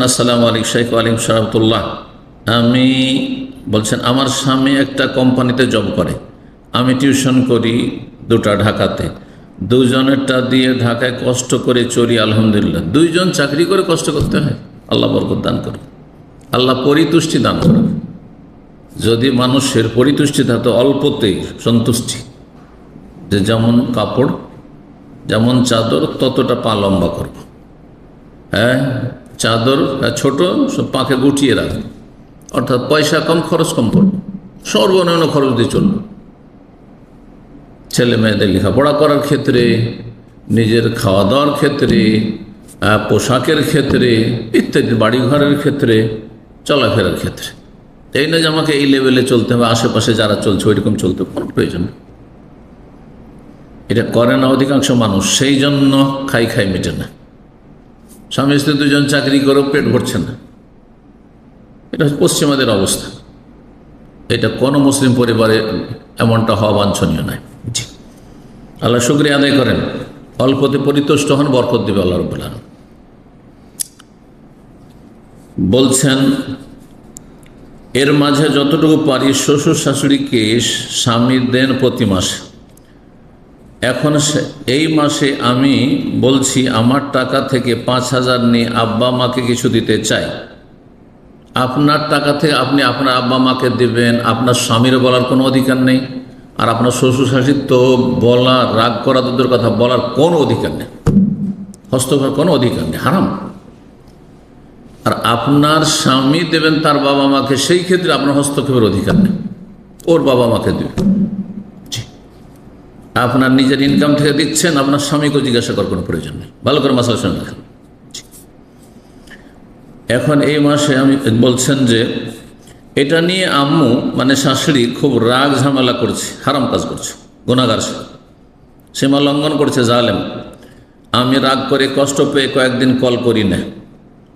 আসসালামু আলাইকুম শেখ ওয়ালিম সালামতুল্লাহ। আমি বলছেন আমার স্বামী একটা কোম্পানিতে জব করে, আমি টিউশন করি দুটা ঢাকাতে, দুজনেরটা দিয়ে ঢাকায় কষ্ট করে চলি আলহামদুলিল্লাহ। দুইজন চাকরি করে কষ্ট করতে হয়, আল্লাহ বরকত দান করে, আল্লাহ পরিতুষ্টি দান করে। যদি মানুষের পরিতুষ্টি থাকতো অল্পতেই সন্তুষ্টি, যে যেমন কাপড় যেমন চাদর ততটা পা লম্বা করবো, হ্যাঁ চাদর ছোট সব পাকে গুটিয়ে রাখবো, অর্থাৎ পয়সা কম খরচ কম করবো, সর্বনিম্ন খরচ দিয়ে চলবো। ছেলে মেয়েদের লেখাপড়া করার ক্ষেত্রে, নিজের খাওয়া দাওয়ার ক্ষেত্রে, পোশাকের ক্ষেত্রে ইত্যাদি, বাড়িঘরের ক্ষেত্রে, চলাফেরার ক্ষেত্রে। এই না যে আমাকে এই লেভেলে চলতে হবে, আশেপাশে যারা চলছে ওইরকম চলতে কোনো প্রয়োজন নেই। এটা করে না অধিকাংশ মানুষ, সেই জন্য খাই মেটে না। স্বামী স্ত্রী দুজন চাকরি করেও পেট ভরছে না, এটা হচ্ছে পশ্চিমাদের অবস্থা। এটা কোনো মুসলিম পরিবারে এমনটা হওয়া বাঞ্ছনীয় নয়। আল্লাহ শুকরিয়া আদায় করেন, অল্পতে পরিতুষ্ট হন, বরকত দেবে আল্লাহ রাব্বুল আলামিন। বলছেন এর মাঝে যতটুকু পারি শ্বশুর শাশুড়িকে স্বামী দেন প্রতি মাসে। এখন এই মাসে আমি বলছি আমার টাকা থেকে 5,000 নিয়ে আব্বা মাকে কিছু দিতে চাই। আপনার টাকা থেকে আপনি আপনার আব্বা মাকে দেবেন, আপনার স্বামীর বলার কোনো অধিকার নেই, আর আপনার শ্বশুর শাশুড়ির তো বলা, রাগ করা দুধের কথা বলার কোনো অধিকার নেই, হস্তক্ষেপের কোনো অধিকার নেই, হারাম। আর আপনার স্বামী দেবেন তার বাবা মাকে, সেই ক্ষেত্রে আপনার হস্তক্ষেপের অধিকার নেই, ওর বাবা মাকে দেবেন। আপনার নিজের ইনকাম থেকে দিচ্ছেন, আপনার স্বামীকেও জিজ্ঞাসা করার কোনো প্রয়োজন নেই। ভালো করে মাসালা শুনে রাখেন। এখন এই মাসে আমি বলছেন যে এটা নিয়ে আম্মু মানে শাশুড়ি খুব রাগ ঝামেলা করছে, হারাম কাজ করছে, গুনাহগার, সীমা লঙ্ঘন করছে, জালেম। আমি রাগ করে কষ্ট পেয়ে কয়েকদিন কল করি না।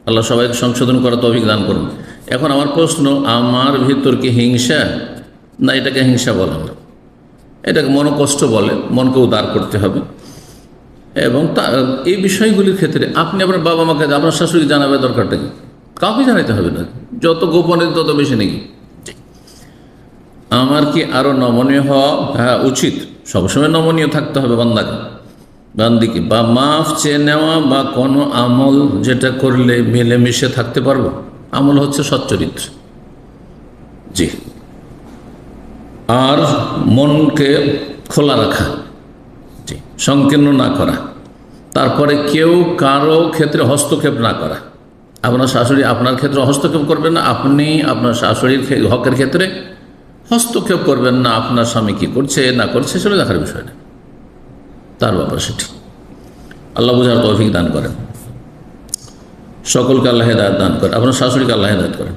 আল্লাহ সবাইকে সংশোধন করার তৌফিক দান করুন। এখন আমার প্রশ্ন, আমার ভিতর কি হিংসা? না, এটাকে হিংসা বলে না, এটাকে মনোকষ্ট বলে। মনকে উদার করতে হবে। এবং এই বিষয়গুলির ক্ষেত্রে আপনি আপনার বাবা মাকে, আপনার শাশুড়ি জানাবে দরকারটা কি? কাউকে জানাতে হবে না, যত গোপনে তত বেশি নাকি। আমার কি আরো নমনীয় হওয়া উচিত? সবসময় নমনীয় থাকতে হবে বান্দিকে, বা মাফ চেয়ে নেওয়া, বা কোনো আমল যেটা করলে মিলেমিশে থাকতে পারবো। আমল হচ্ছে সচ্চরিত্র, জি। আর মনকে খোলা রাখা, জি, সংকীর্ণ না করা। তারপরে কেউ কারো ক্ষেত্রে হস্তক্ষেপ না করা। আপনার শাশুড়ি আপনার ক্ষেত্রে হস্তক্ষেপ করবেন না, আপনি আপনার শাশুড়ির হকের ক্ষেত্রে হস্তক্ষেপ করবেন না। আপনার স্বামী কি করছে না করছে সেটা দেখার বিষয় না, তার ব্যাপার সেটি। আল্লাহ বুঝার তৌফিক দান করেন, সকলকে আল্লাহ হেদায়েত দান করেন, আপনার শাশুড়িকে আল্লাহ হেদায়েত করেন।